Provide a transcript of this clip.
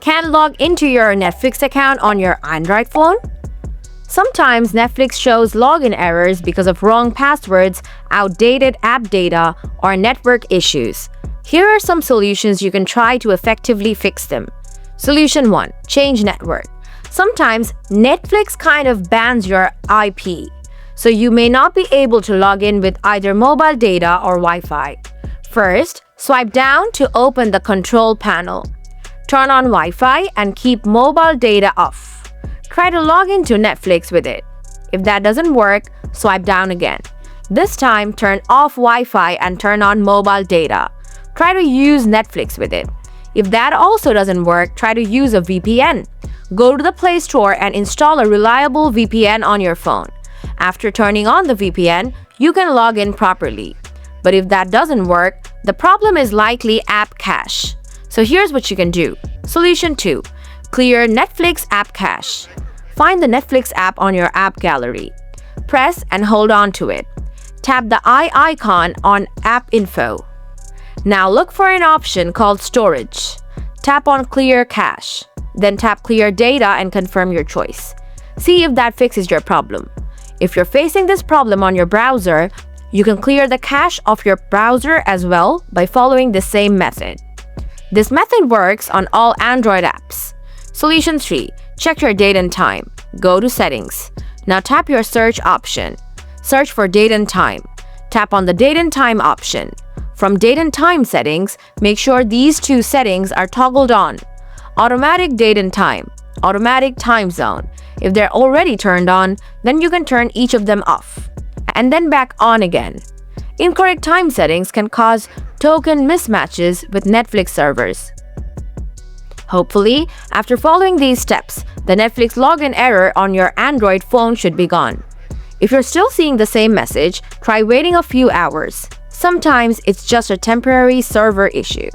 Can't log into your Netflix account on your Android phone? Sometimes Netflix shows login errors because of wrong passwords, outdated app data, or network issues. Here are some solutions you can try to effectively fix them. Solution 1. Change network. Sometimes Netflix kind of bans your IP, so you may not be able to log in with either mobile data or Wi-Fi. First, swipe down to open the control panel. Turn on Wi-Fi and keep mobile data off. Try to log into Netflix with it. If that doesn't work, swipe down again. This time, turn off Wi-Fi and turn on mobile data. Try to use Netflix with it. If that also doesn't work, try to use a VPN. Go to the Play Store and install a reliable VPN on your phone. After turning on the VPN, you can log in properly. But if that doesn't work, the problem is likely app cache. So here's what you can do. Solution 2. Clear Netflix app cache. Find the Netflix app on your app gallery. Press and hold on to it. Tap the eye icon on App Info. Now look for an option called Storage. Tap on Clear Cache. Then tap Clear Data and confirm your choice. See if that fixes your problem. If you're facing this problem on your browser, you can clear the cache of your browser as well by following the same method. This method works on all Android apps. Solution 3. Check your date and time. Go to Settings. Now tap your search option. Search for date and time. Tap on the date and time option. From date and time settings, make sure these two settings are toggled on. Automatic date and time, automatic time zone. If they're already turned on, then you can turn each of them off and then back on again. Incorrect time settings can cause token mismatches with Netflix servers. Hopefully, after following these steps, the Netflix login error on your Android phone should be gone. If you're still seeing the same message, try waiting a few hours. Sometimes it's just a temporary server issue.